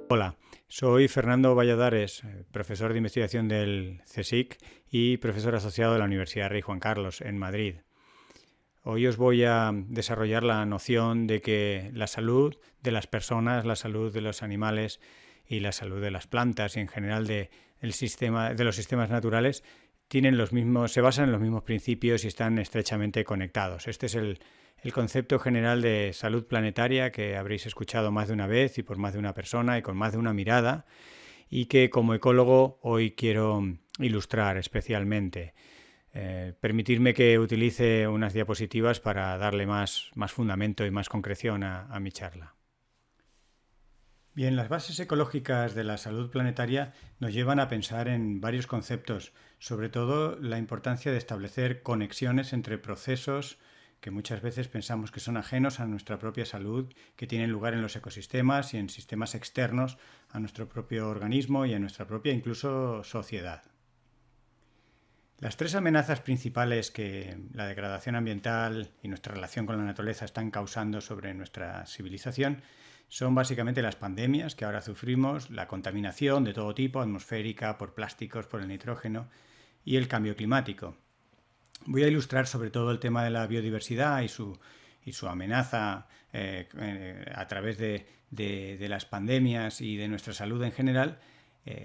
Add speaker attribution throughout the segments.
Speaker 1: Hola, soy Fernando Valladares, profesor de investigación del CSIC y profesor asociado de la Universidad Rey Juan Carlos en Madrid. Hoy os voy a desarrollar la noción de que la salud de las personas, la salud de los animales y la salud de las plantas y en general de los sistemas naturales se basan en los mismos principios y están estrechamente conectados. Este es el concepto general de salud planetaria que habréis escuchado más de una vez y por más de una persona y con más de una mirada y que como ecólogo hoy quiero ilustrar especialmente. Permitirme que utilice unas diapositivas para darle más fundamento y más concreción a mi charla. Bien, las bases ecológicas de la salud planetaria nos llevan a pensar en varios conceptos, sobre todo la importancia de establecer conexiones entre procesos que muchas veces pensamos que son ajenos a nuestra propia salud, que tienen lugar en los ecosistemas y en sistemas externos a nuestro propio organismo y a nuestra propia incluso sociedad. Las tres amenazas principales que la degradación ambiental y nuestra relación con la naturaleza están causando sobre nuestra civilización son básicamente las pandemias que ahora sufrimos, la contaminación de todo tipo, atmosférica, por plásticos, por el nitrógeno y el cambio climático. Voy a ilustrar sobre todo el tema de la biodiversidad y su amenaza a través de las pandemias y de nuestra salud en general.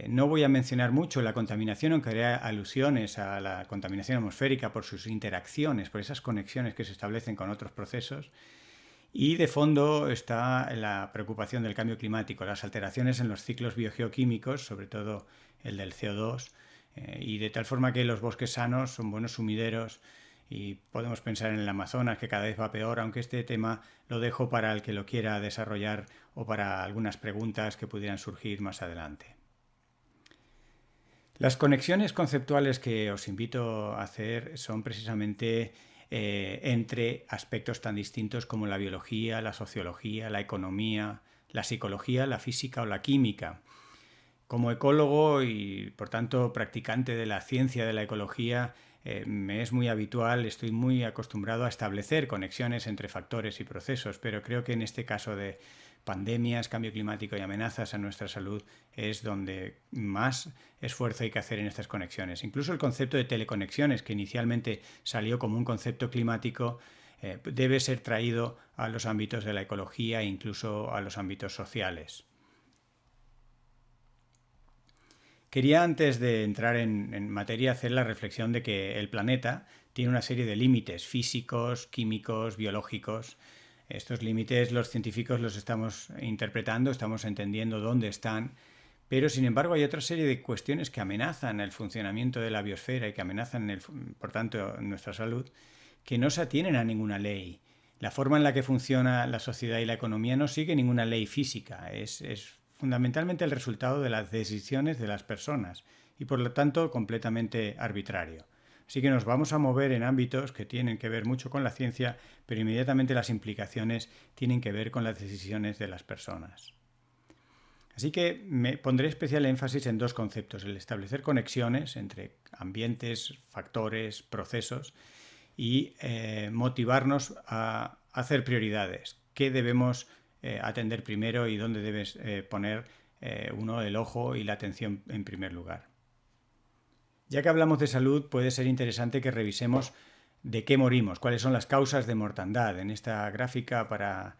Speaker 1: No voy a mencionar mucho la contaminación, aunque haré alusiones a la contaminación atmosférica por sus interacciones, por esas conexiones que se establecen con otros procesos. Y de fondo está la preocupación del cambio climático, las alteraciones en los ciclos biogeoquímicos, sobre todo el del CO2, y de tal forma que los bosques sanos son buenos sumideros y podemos pensar en el Amazonas, que cada vez va peor, aunque este tema lo dejo para el que lo quiera desarrollar o para algunas preguntas que pudieran surgir más adelante. Las conexiones conceptuales que os invito a hacer son precisamente entre aspectos tan distintos como la biología, la sociología, la economía, la psicología, la física o la química. Como ecólogo y por tanto practicante de la ciencia de la ecología, me es muy habitual, estoy muy acostumbrado a establecer conexiones entre factores y procesos, pero creo que en este caso de pandemias, cambio climático y amenazas a nuestra salud es donde más esfuerzo hay que hacer en estas conexiones. Incluso el concepto de teleconexiones, que inicialmente salió como un concepto climático, debe ser traído a los ámbitos de la ecología e incluso a los ámbitos sociales. Quería, antes de entrar en materia, hacer la reflexión de que el planeta tiene una serie de límites físicos, químicos, biológicos. Estos límites los científicos los estamos interpretando, estamos entendiendo dónde están, pero sin embargo hay otra serie de cuestiones que amenazan el funcionamiento de la biosfera y que amenazan, por tanto, nuestra salud, que no se atienen a ninguna ley. La forma en la que funciona la sociedad y la economía no sigue ninguna ley física, es fundamentalmente el resultado de las decisiones de las personas y por lo tanto completamente arbitrario. Así que nos vamos a mover en ámbitos que tienen que ver mucho con la ciencia, pero inmediatamente las implicaciones tienen que ver con las decisiones de las personas. Así que me pondré especial énfasis en dos conceptos: el establecer conexiones entre ambientes, factores, procesos y motivarnos a hacer prioridades. ¿Qué debemos atender primero y dónde debes poner uno el ojo y la atención en primer lugar? Ya que hablamos de salud, puede ser interesante que revisemos de qué morimos, cuáles son las causas de mortandad. En esta gráfica para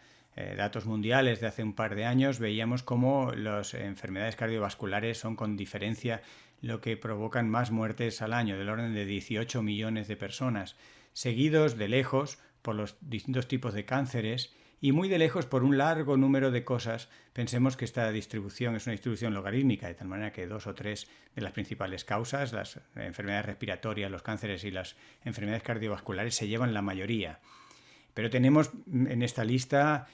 Speaker 1: datos mundiales de hace un par de años veíamos cómo las enfermedades cardiovasculares son con diferencia lo que provocan más muertes al año, del orden de 18 millones de personas, seguidos de lejos por los distintos tipos de cánceres y muy de lejos por un largo número de cosas. Pensemos que esta distribución es una distribución logarítmica, de tal manera que 2 o 3 de las principales causas, las enfermedades respiratorias, los cánceres y las enfermedades cardiovasculares, se llevan la mayoría. Pero tenemos en esta lista,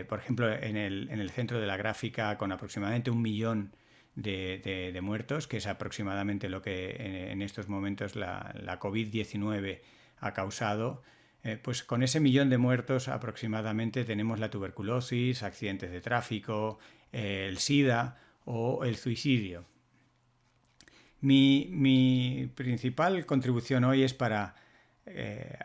Speaker 1: por ejemplo, en el centro de la gráfica, con aproximadamente 1 millón de muertos, que es aproximadamente lo que en estos momentos la COVID-19 ha causado. Pues con ese 1 millón de muertos aproximadamente tenemos la tuberculosis, accidentes de tráfico, el SIDA o el suicidio. Mi principal contribución hoy es para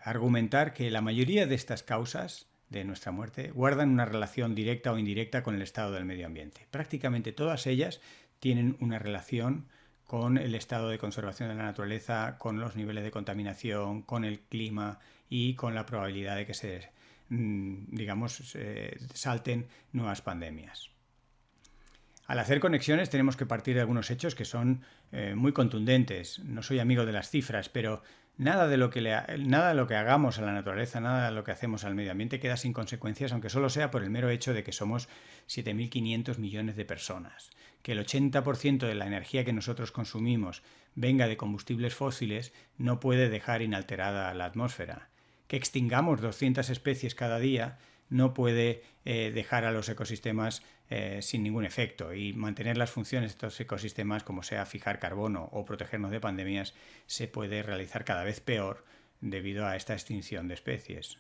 Speaker 1: argumentar que la mayoría de estas causas de nuestra muerte guardan una relación directa o indirecta con el estado del medio ambiente. Prácticamente todas ellas tienen una relación con el estado de conservación de la naturaleza, con los niveles de contaminación, con el clima y con la probabilidad de que salten nuevas pandemias. Al hacer conexiones tenemos que partir de algunos hechos que son muy contundentes. No soy amigo de las cifras, pero nada de lo que hagamos a la naturaleza, nada de lo que hacemos al medio ambiente queda sin consecuencias, aunque solo sea por el mero hecho de que somos 7.500 millones de personas. Que el 80% de la energía que nosotros consumimos venga de combustibles fósiles no puede dejar inalterada la atmósfera. Que extingamos 200 especies cada día no puede dejar a los ecosistemas sin ningún efecto, y mantener las funciones de estos ecosistemas, como sea fijar carbono o protegernos de pandemias, se puede realizar cada vez peor debido a esta extinción de especies.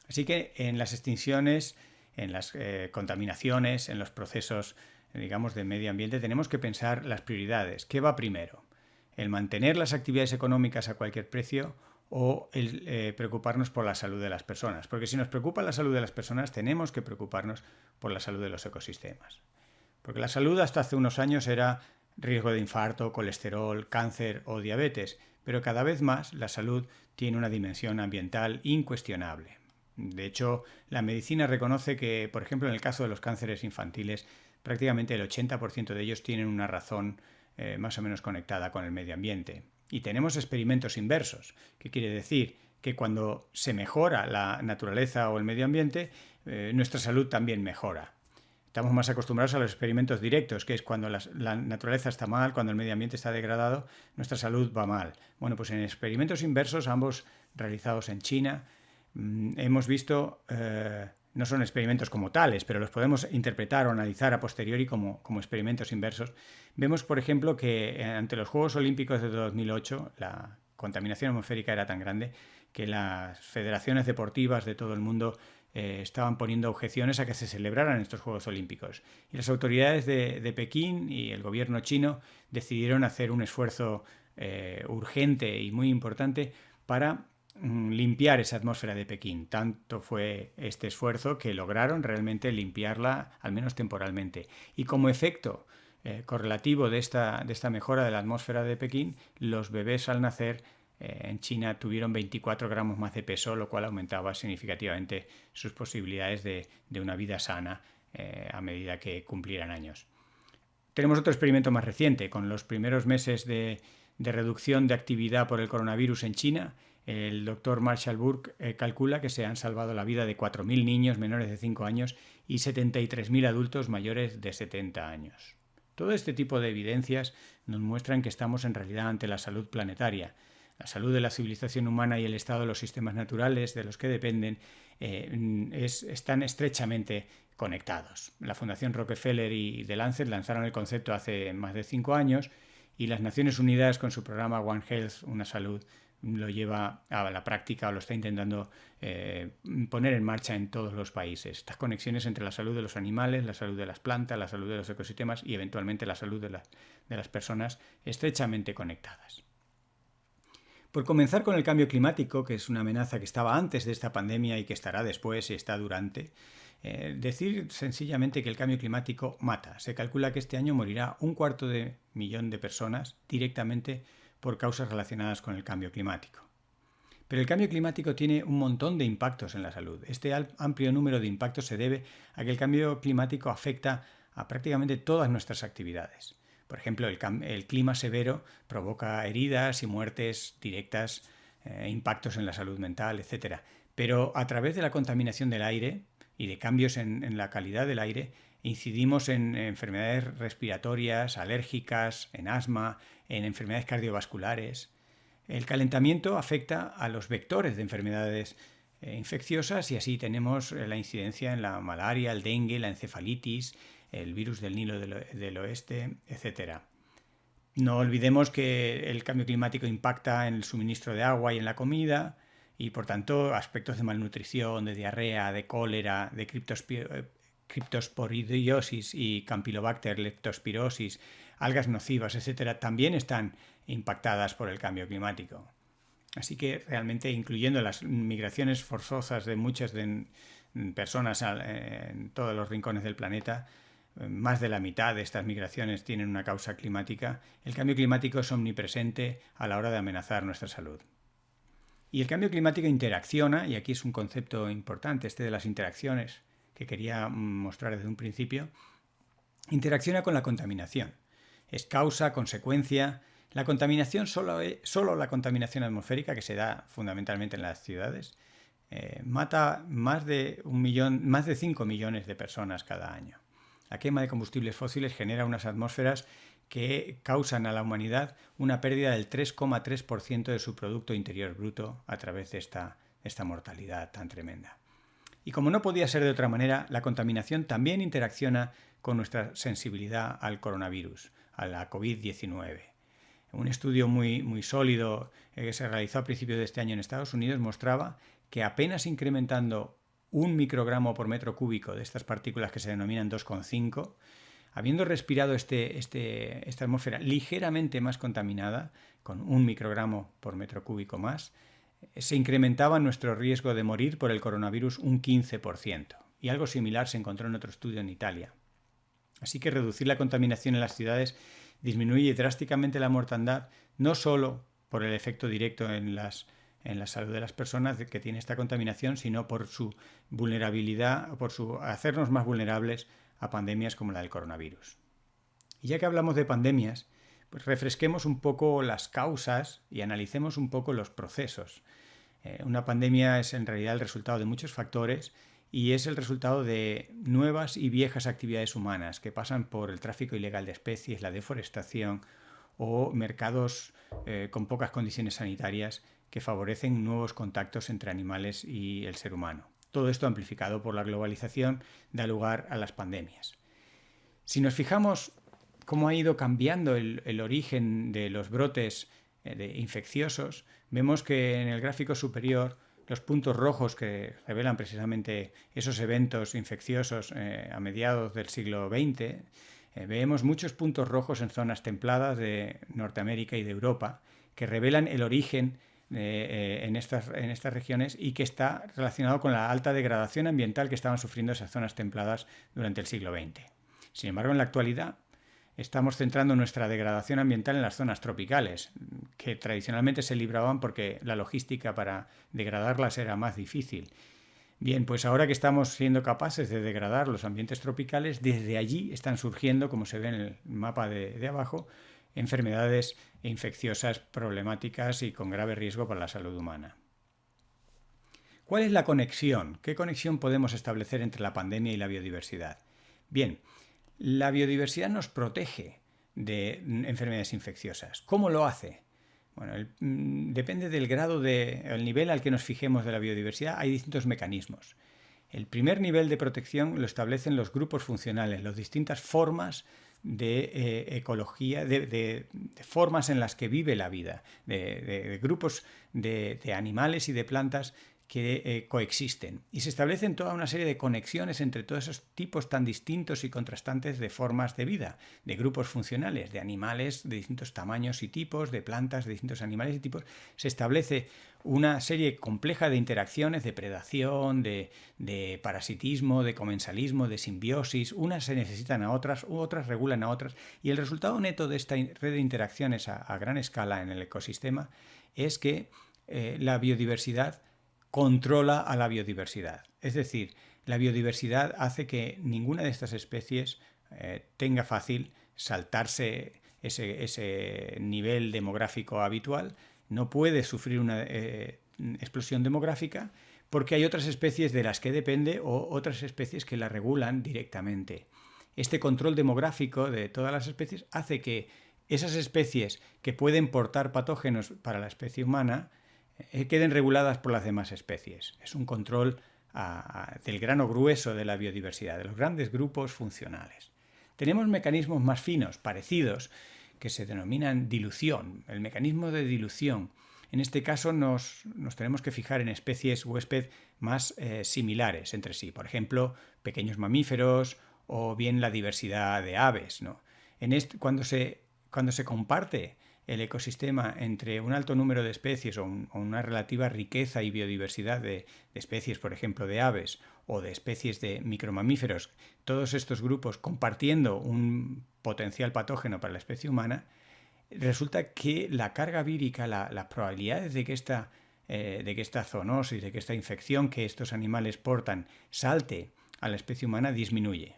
Speaker 1: Así que en las extinciones, en las contaminaciones, en los procesos, digamos, de medio ambiente, tenemos que pensar las prioridades. ¿Qué va primero? ¿El mantener las actividades económicas a cualquier precio o el preocuparnos por la salud de las personas? Porque si nos preocupa la salud de las personas, tenemos que preocuparnos por la salud de los ecosistemas. Porque la salud hasta hace unos años era riesgo de infarto, colesterol, cáncer o diabetes, pero cada vez más la salud tiene una dimensión ambiental incuestionable. De hecho, la medicina reconoce que, por ejemplo, en el caso de los cánceres infantiles, prácticamente el 80% de ellos tienen una razón más o menos conectada con el medio ambiente. Y tenemos experimentos inversos, que quiere decir que cuando se mejora la naturaleza o el medio ambiente, nuestra salud también mejora. Estamos más acostumbrados a los experimentos directos, que es cuando la naturaleza está mal, cuando el medio ambiente está degradado, nuestra salud va mal. Bueno, pues en experimentos inversos, ambos realizados en China, hemos visto, no son experimentos como tales, pero los podemos interpretar o analizar a posteriori como experimentos inversos. Vemos, por ejemplo, que ante los Juegos Olímpicos de 2008 la contaminación atmosférica era tan grande que las federaciones deportivas de todo el mundo estaban poniendo objeciones a que se celebraran estos Juegos Olímpicos. Y las autoridades de Pekín y el gobierno chino decidieron hacer un esfuerzo urgente y muy importante para limpiar esa atmósfera de Pekín. Tanto fue este esfuerzo que lograron realmente limpiarla, al menos temporalmente. Y como efecto correlativo de esta mejora de la atmósfera de Pekín, los bebés al nacer en China tuvieron 24 gramos más de peso, lo cual aumentaba significativamente sus posibilidades de una vida sana a medida que cumplieran años. Tenemos otro experimento más reciente, con los primeros meses de reducción de actividad por el coronavirus en China. El doctor Marshall Burke calcula que se han salvado la vida de 4.000 niños menores de 5 años y 73.000 adultos mayores de 70 años. Todo este tipo de evidencias nos muestran que estamos en realidad ante la salud planetaria. La salud de la civilización humana y el estado de los sistemas naturales de los que dependen están estrechamente conectados. La Fundación Rockefeller y The Lancet lanzaron el concepto hace más de 5 años y las Naciones Unidas con su programa One Health, una salud, lo lleva a la práctica o lo está intentando poner en marcha en todos los países. Estas conexiones entre la salud de los animales, la salud de las plantas, la salud de los ecosistemas y eventualmente la salud de las personas estrechamente conectadas. Por comenzar con el cambio climático, que es una amenaza que estaba antes de esta pandemia y que estará después y está durante, decir sencillamente que el cambio climático mata. Se calcula que este año morirá 250.000 de personas directamente por causas relacionadas con el cambio climático. Pero el cambio climático tiene un montón de impactos en la salud. Este amplio número de impactos se debe a que el cambio climático afecta a prácticamente todas nuestras actividades. Por ejemplo, el clima severo provoca heridas y muertes directas, impactos en la salud mental, etc. Pero a través de la contaminación del aire y de cambios en la calidad del aire, incidimos en enfermedades respiratorias, alérgicas, en asma, en enfermedades cardiovasculares. El calentamiento afecta a los vectores de enfermedades infecciosas y así tenemos la incidencia en la malaria, el dengue, la encefalitis, el virus del Nilo del Oeste, etc. No olvidemos que el cambio climático impacta en el suministro de agua y en la comida y, por tanto, aspectos de malnutrición, de diarrea, de cólera, de criptosporidiosis y Campylobacter leptospirosis, algas nocivas, etc., también están impactadas por el cambio climático. Así que realmente, incluyendo las migraciones forzosas de muchas de personas en todos los rincones del planeta. Más de la mitad de estas migraciones tienen una causa climática. El cambio climático es omnipresente a la hora de amenazar nuestra salud. Y el cambio climático interacciona, y aquí es un concepto importante, de las interacciones que quería mostrar desde un principio, interacciona con la contaminación. Es causa, consecuencia. La contaminación, solo la contaminación atmosférica, que se da fundamentalmente en las ciudades, mata más de 5 millones de personas cada año. La quema de combustibles fósiles genera unas atmósferas que causan a la humanidad una pérdida del 3,3% de su Producto Interior Bruto a través de esta mortalidad tan tremenda. Y como no podía ser de otra manera, la contaminación también interacciona con nuestra sensibilidad al coronavirus, a la COVID-19. Un estudio muy sólido que se realizó a principios de este año en Estados Unidos mostraba que apenas incrementando 1 microgramo por metro cúbico de estas partículas que se denominan 2,5, habiendo respirado esta atmósfera ligeramente más contaminada, con 1 microgramo por metro cúbico más, se incrementaba nuestro riesgo de morir por el coronavirus un 15%. Y algo similar se encontró en otro estudio en Italia. Así que reducir la contaminación en las ciudades disminuye drásticamente la mortandad, no solo por el efecto directo en la salud de las personas que tiene esta contaminación, sino por su vulnerabilidad, por hacernos más vulnerables a pandemias como la del coronavirus. Y ya que hablamos de pandemias, pues refresquemos un poco las causas y analicemos un poco los procesos. Una pandemia es en realidad el resultado de muchos factores y es el resultado de nuevas y viejas actividades humanas que pasan por el tráfico ilegal de especies, la deforestación o mercados con pocas condiciones sanitarias que favorecen nuevos contactos entre animales y el ser humano. Todo esto amplificado por la globalización da lugar a las pandemias. Si nos fijamos cómo ha ido cambiando el origen de los brotes infecciosos, vemos que en el gráfico superior los puntos rojos que revelan precisamente esos eventos infecciosos a mediados del siglo XX, vemos muchos puntos rojos en zonas templadas de Norteamérica y de Europa que revelan el origen en estas regiones y que está relacionado con la alta degradación ambiental que estaban sufriendo esas zonas templadas durante el siglo XX. Sin embargo, en la actualidad estamos centrando nuestra degradación ambiental en las zonas tropicales, que tradicionalmente se libraban porque la logística para degradarlas era más difícil. Bien, pues ahora que estamos siendo capaces de degradar los ambientes tropicales, desde allí están surgiendo, como se ve en el mapa de abajo, enfermedades infecciosas problemáticas y con grave riesgo para la salud humana. ¿Cuál es la conexión? ¿Qué conexión podemos establecer entre la pandemia y la biodiversidad? Bien, la biodiversidad nos protege de enfermedades infecciosas. ¿Cómo lo hace? Bueno, depende del grado el nivel al que nos fijemos de la biodiversidad, hay distintos mecanismos. El primer nivel de protección lo establecen los grupos funcionales, las distintas formas de ecología, de formas en las que vive la vida, de grupos de animales y de plantas que coexisten. Y se establecen toda una serie de conexiones entre todos esos tipos tan distintos y contrastantes de formas de vida, de grupos funcionales, de animales de distintos tamaños y tipos, de plantas de distintos animales y tipos. Se establece una serie compleja de interacciones, de predación, de parasitismo, de comensalismo, de simbiosis. Unas se necesitan a otras, otras regulan a otras. Y el resultado neto de esta red de interacciones a gran escala en el ecosistema es que la biodiversidad controla a la biodiversidad. Es decir, la biodiversidad hace que ninguna de estas especies tenga fácil saltarse ese nivel demográfico habitual. No puede sufrir una explosión demográfica porque hay otras especies de las que depende o otras especies que la regulan directamente. Este control demográfico de todas las especies hace que esas especies que pueden portar patógenos para la especie humana queden reguladas por las demás especies. Es un control del grano grueso de la biodiversidad, de los grandes grupos funcionales. Tenemos mecanismos más finos, parecidos, que se denominan dilución, el mecanismo de dilución. En este caso nos tenemos que fijar en especies huésped más similares entre sí, por ejemplo, pequeños mamíferos o bien la diversidad de aves, ¿no? Cuando se comparte el ecosistema entre un alto número de especies o una relativa riqueza y biodiversidad de especies, por ejemplo, de aves o de especies de micromamíferos, todos estos grupos compartiendo un potencial patógeno para la especie humana, resulta que la carga vírica, las probabilidades de que esta zoonosis, de que esta infección que estos animales portan salte a la especie humana disminuye.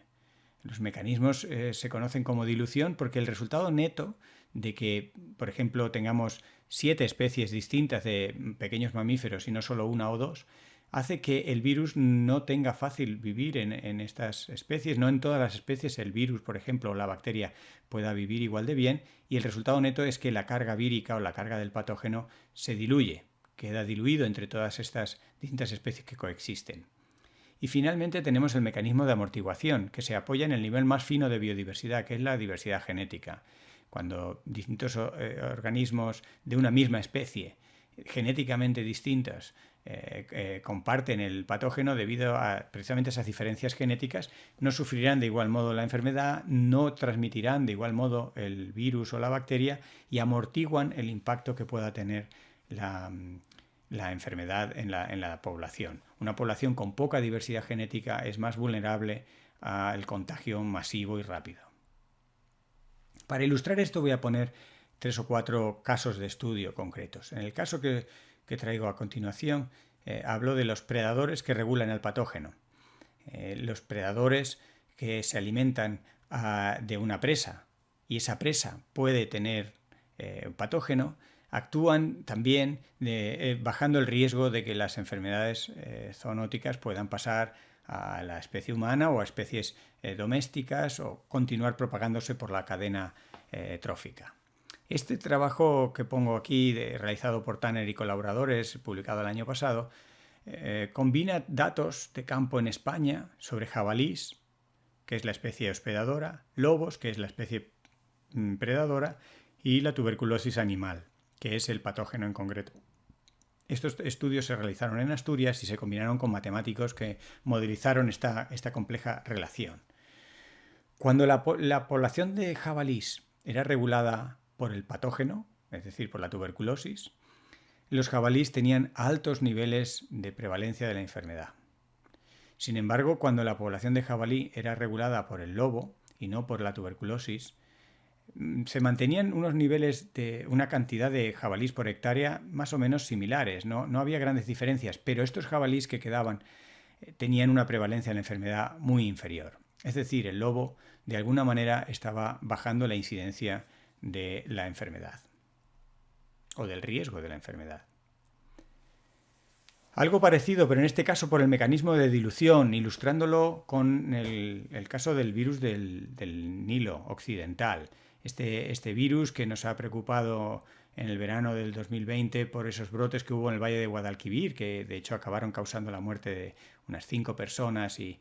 Speaker 1: Los mecanismos se conocen como dilución porque el resultado neto de que, por ejemplo, tengamos 7 especies distintas de pequeños mamíferos y no solo una o dos, hace que el virus no tenga fácil vivir en estas especies. No en todas las especies el virus, por ejemplo, o la bacteria pueda vivir igual de bien, y el resultado neto es que la carga vírica o la carga del patógeno se diluye, queda diluido entre todas estas distintas especies que coexisten. Y finalmente tenemos el mecanismo de amortiguación, que se apoya en el nivel más fino de biodiversidad, que es la diversidad genética. Cuando distintos organismos de una misma especie, genéticamente distintas, comparten el patógeno, debido a precisamente esas diferencias genéticas, no sufrirán de igual modo la enfermedad, no transmitirán de igual modo el virus o la bacteria y amortiguan el impacto que pueda tener la enfermedad en la población. Una población con poca diversidad genética es más vulnerable al contagio masivo y rápido. Para ilustrar esto voy a poner 3 o 4 casos de estudio concretos. En el caso que traigo a continuación, hablo de los predadores que regulan el patógeno. Los predadores que se alimentan de una presa y esa presa puede tener patógeno, actúan también bajando el riesgo de que las enfermedades zoonóticas puedan pasar a la especie humana o a especies domésticas o continuar propagándose por la cadena trófica. Este trabajo que pongo aquí, realizado por Tanner y colaboradores, publicado el año pasado, combina datos de campo en España sobre jabalís, que es la especie hospedadora, lobos, que es la especie predadora, y la tuberculosis animal, que es el patógeno en concreto. Estos estudios se realizaron en Asturias y se combinaron con matemáticos que modelizaron esta compleja relación. Cuando la población de jabalís era regulada por el patógeno, es decir, por la tuberculosis, los jabalíes tenían altos niveles de prevalencia de la enfermedad. Sin embargo, cuando la población de jabalí era regulada por el lobo y no por la tuberculosis, se mantenían unos niveles de una cantidad de jabalís por hectárea más o menos similares, no había grandes diferencias, pero estos jabalís que quedaban tenían una prevalencia de la enfermedad muy inferior. Es decir, el lobo de alguna manera estaba bajando la incidencia de la enfermedad o del riesgo de la enfermedad. Algo parecido, pero en este caso por el mecanismo de dilución, ilustrándolo con el caso del virus del Nilo occidental. Este virus que nos ha preocupado en el verano del 2020 por esos brotes que hubo en el Valle de Guadalquivir, que de hecho acabaron causando la muerte de unas 5 personas y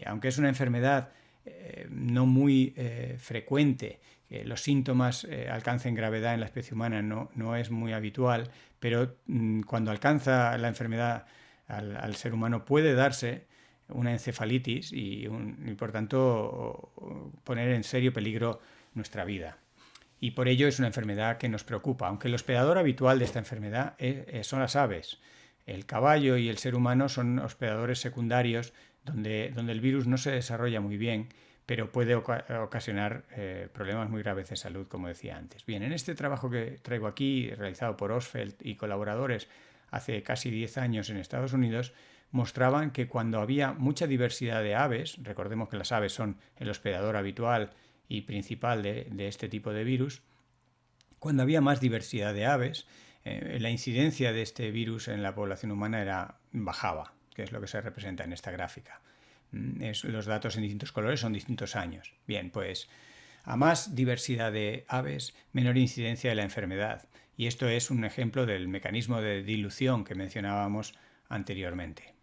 Speaker 1: aunque es una enfermedad no muy frecuente, que los síntomas alcancen gravedad en la especie humana no es muy habitual, pero cuando alcanza la enfermedad al ser humano puede darse una encefalitis y por tanto poner en serio peligro nuestra vida. Y por ello es una enfermedad que nos preocupa, aunque el hospedador habitual de esta enfermedad son las aves. El caballo y el ser humano son hospedadores secundarios donde el virus no se desarrolla muy bien, pero puede ocasionar problemas muy graves de salud, como decía antes. Bien, en este trabajo que traigo aquí, realizado por Osfeld y colaboradores hace casi 10 años en Estados Unidos, mostraban que cuando había mucha diversidad de aves, recordemos que las aves son el hospedador habitual y principal de este tipo de virus, cuando había más diversidad de aves, la incidencia de este virus en la población humana bajaba, que es lo que se representa en esta gráfica. Los datos en distintos colores son distintos años. Bien, pues a más diversidad de aves, menor incidencia de la enfermedad. Y esto es un ejemplo del mecanismo de dilución que mencionábamos anteriormente.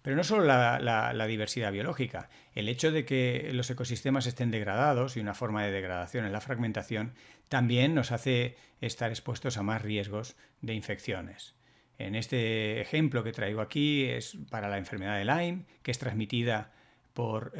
Speaker 1: Pero no solo la diversidad biológica. El hecho de que los ecosistemas estén degradados y una forma de degradación en la fragmentación también nos hace estar expuestos a más riesgos de infecciones. En este ejemplo que traigo aquí es para la enfermedad de Lyme, que es transmitida por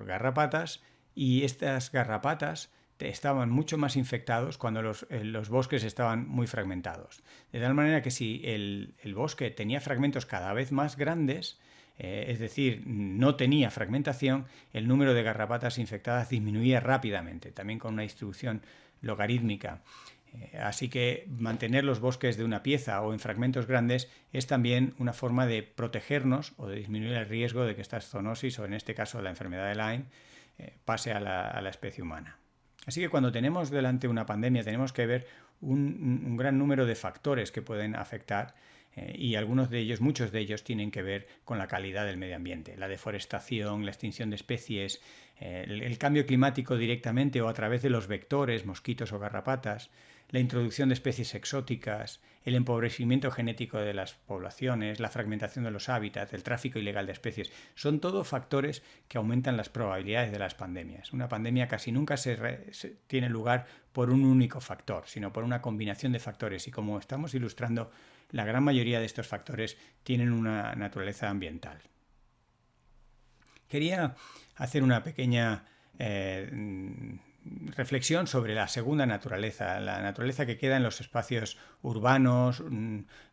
Speaker 1: garrapatas, y estas garrapatas estaban mucho más infectados cuando los bosques estaban muy fragmentados. De tal manera que si el bosque tenía fragmentos cada vez más grandes, es decir, no tenía fragmentación, el número de garrapatas infectadas disminuía rápidamente, también con una distribución logarítmica. Así que mantener los bosques de una pieza o en fragmentos grandes es también una forma de protegernos o de disminuir el riesgo de que esta zoonosis, o en este caso la enfermedad de Lyme, pase a la especie humana. Así que cuando tenemos delante una pandemia tenemos que ver un gran número de factores que pueden afectar y muchos de ellos tienen que ver con la calidad del medio ambiente, la deforestación, la extinción de especies, el cambio climático directamente o a través de los vectores, mosquitos o garrapatas, la introducción de especies exóticas, el empobrecimiento genético de las poblaciones, la fragmentación de los hábitats, el tráfico ilegal de especies. Son todos factores que aumentan las probabilidades de las pandemias. Una pandemia casi nunca tiene lugar por un único factor, sino por una combinación de factores. Y como estamos ilustrando, la gran mayoría de estos factores tienen una naturaleza ambiental. Quería hacer una pequeña reflexión sobre la segunda naturaleza, la naturaleza que queda en los espacios urbanos,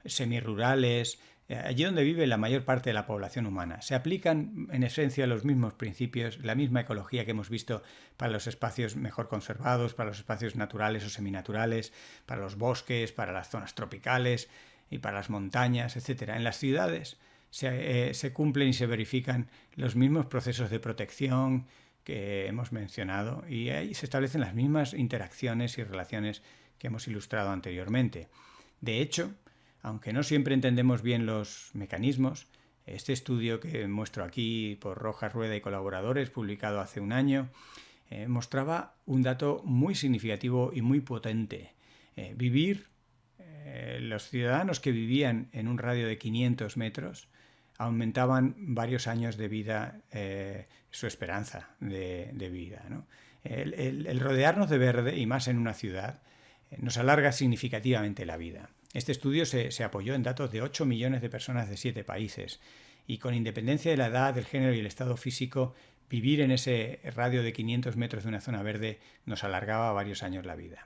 Speaker 1: semirurales, allí donde vive la mayor parte de la población humana. Se aplican en esencia los mismos principios, la misma ecología que hemos visto para los espacios mejor conservados, para los espacios naturales o seminaturales, para los bosques, para las zonas tropicales y para las montañas, etc. En las ciudades se cumplen y se verifican los mismos procesos de protección que hemos mencionado y ahí se establecen las mismas interacciones y relaciones que hemos ilustrado anteriormente. De hecho, aunque no siempre entendemos bien los mecanismos, este estudio que muestro aquí por Rojas, Rueda y colaboradores, publicado hace un año, mostraba un dato muy significativo y muy potente. Los ciudadanos que vivían en un radio de 500 metros aumentaban varios años de vida, su esperanza de vida, ¿no? El rodearnos de verde, y más en una ciudad, nos alarga significativamente la vida. Este estudio se apoyó en datos de 8 millones de personas de 7 países y con independencia de la edad, del género y el estado físico, vivir en ese radio de 500 metros de una zona verde nos alargaba varios años la vida.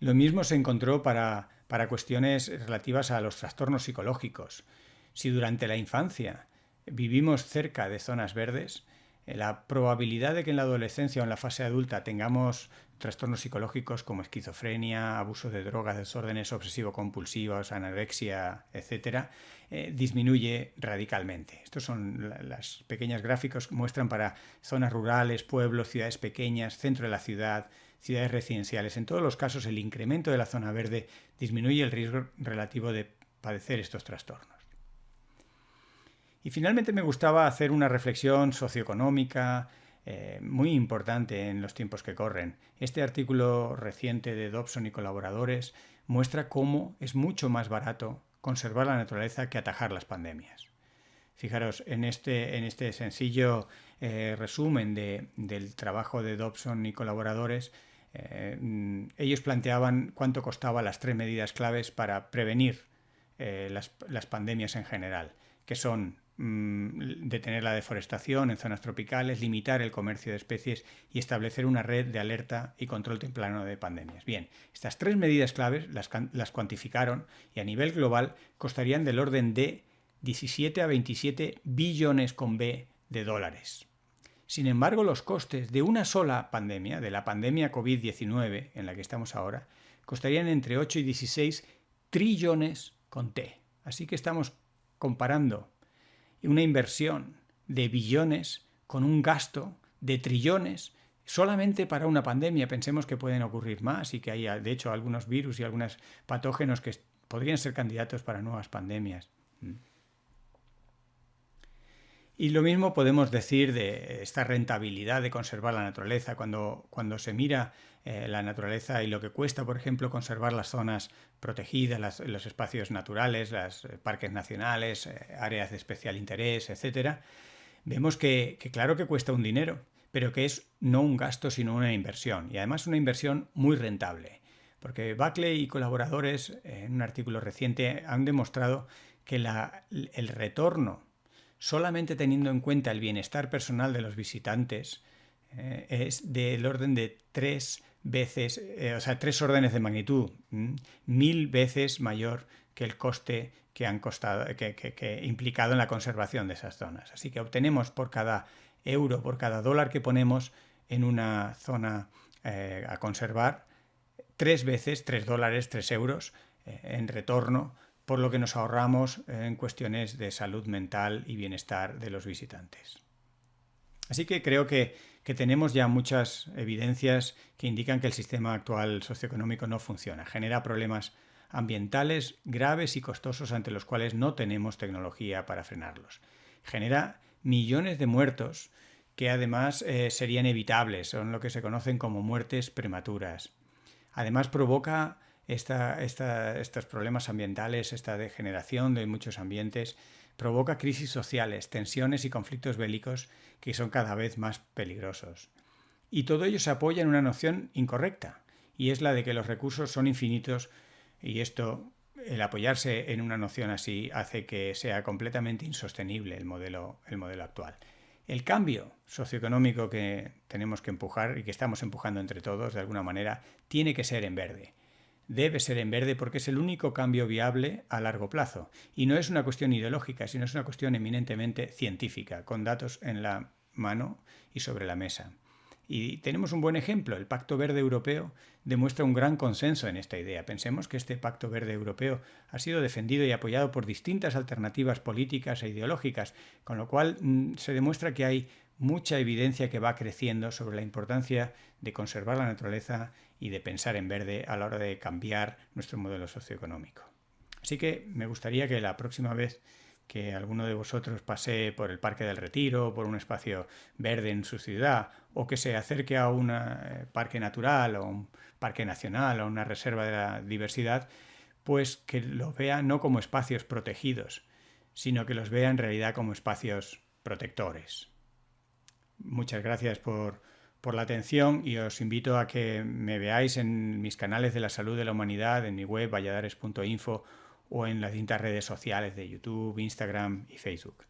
Speaker 1: Lo mismo se encontró para cuestiones relativas a los trastornos psicológicos. Si durante la infancia vivimos cerca de zonas verdes, la probabilidad de que en la adolescencia o en la fase adulta tengamos trastornos psicológicos como esquizofrenia, abuso de drogas, desórdenes obsesivo-compulsivos, anorexia, etc., disminuye radicalmente. Estos son las pequeñas gráficos que muestran para zonas rurales, pueblos, ciudades pequeñas, centro de la ciudad, ciudades residenciales. En todos los casos, el incremento de la zona verde disminuye el riesgo relativo de padecer estos trastornos. Y finalmente me gustaba hacer una reflexión socioeconómica muy importante en los tiempos que corren. Este artículo reciente de Dobson y colaboradores muestra cómo es mucho más barato conservar la naturaleza que atajar las pandemias. Fijaros, en este sencillo resumen del trabajo de Dobson y colaboradores, ellos planteaban cuánto costaban las 3 medidas claves para prevenir las pandemias en general, que son detener la deforestación en zonas tropicales, limitar el comercio de especies y establecer una red de alerta y control temprano de pandemias. Bien, estas 3 medidas claves las cuantificaron y a nivel global costarían del orden de 17 a 27 billones con B de dólares. Sin embargo, los costes de una sola pandemia, de la pandemia COVID-19 en la que estamos ahora, costarían entre 8 y 16 trillones con T. Así que estamos comparando una inversión de billones con un gasto de trillones solamente para una pandemia. Pensemos que pueden ocurrir más y que hay, de hecho, algunos virus y algunos patógenos que podrían ser candidatos para nuevas pandemias. Y lo mismo podemos decir de esta rentabilidad de conservar la naturaleza. Cuando se mira la naturaleza y lo que cuesta, por ejemplo, conservar las zonas protegidas, los espacios naturales, los parques nacionales, áreas de especial interés, etc., vemos que claro que cuesta un dinero, pero que es no un gasto sino una inversión. Y además una inversión muy rentable. Porque Buckley y colaboradores, en un artículo reciente, han demostrado que el retorno, solamente teniendo en cuenta el bienestar personal de los visitantes, es del orden de 3 veces, 3 órdenes de magnitud, 1000 veces mayor que el coste que han costado, que implicado en la conservación de esas zonas. Así que obtenemos por cada euro, por cada dólar que ponemos en una zona a conservar, 3 veces, 3 dólares, 3 euros en retorno, por lo que nos ahorramos en cuestiones de salud mental y bienestar de los visitantes. Así que creo que tenemos ya muchas evidencias que indican que el sistema actual socioeconómico no funciona. Genera problemas ambientales graves y costosos ante los cuales no tenemos tecnología para frenarlos. Genera millones de muertos que además serían evitables, son lo que se conocen como muertes prematuras. Además provoca estos problemas ambientales, esta degeneración de muchos ambientes, provoca crisis sociales, tensiones y conflictos bélicos que son cada vez más peligrosos. Y todo ello se apoya en una noción incorrecta, y es la de que los recursos son infinitos, y el apoyarse en una noción así hace que sea completamente insostenible el modelo actual. El cambio socioeconómico que tenemos que empujar y que estamos empujando entre todos de alguna manera tiene que ser en verde. Debe ser en verde porque es el único cambio viable a largo plazo. Y no es una cuestión ideológica, sino es una cuestión eminentemente científica, con datos en la mano y sobre la mesa. Y tenemos un buen ejemplo. El Pacto Verde Europeo demuestra un gran consenso en esta idea. Pensemos que este Pacto Verde Europeo ha sido defendido y apoyado por distintas alternativas políticas e ideológicas, con lo cual se demuestra que hay mucha evidencia que va creciendo sobre la importancia de conservar la naturaleza y de pensar en verde a la hora de cambiar nuestro modelo socioeconómico. Así que me gustaría que la próxima vez que alguno de vosotros pase por el Parque del Retiro, por un espacio verde en su ciudad, o que se acerque a un parque natural o un parque nacional o una reserva de la diversidad, pues que lo vea no como espacios protegidos, sino que los vea en realidad como espacios protectores. Muchas gracias por la atención y os invito a que me veáis en mis canales de la salud de la humanidad, en mi web valladares.info o en las distintas redes sociales de YouTube, Instagram y Facebook.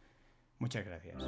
Speaker 1: Muchas gracias.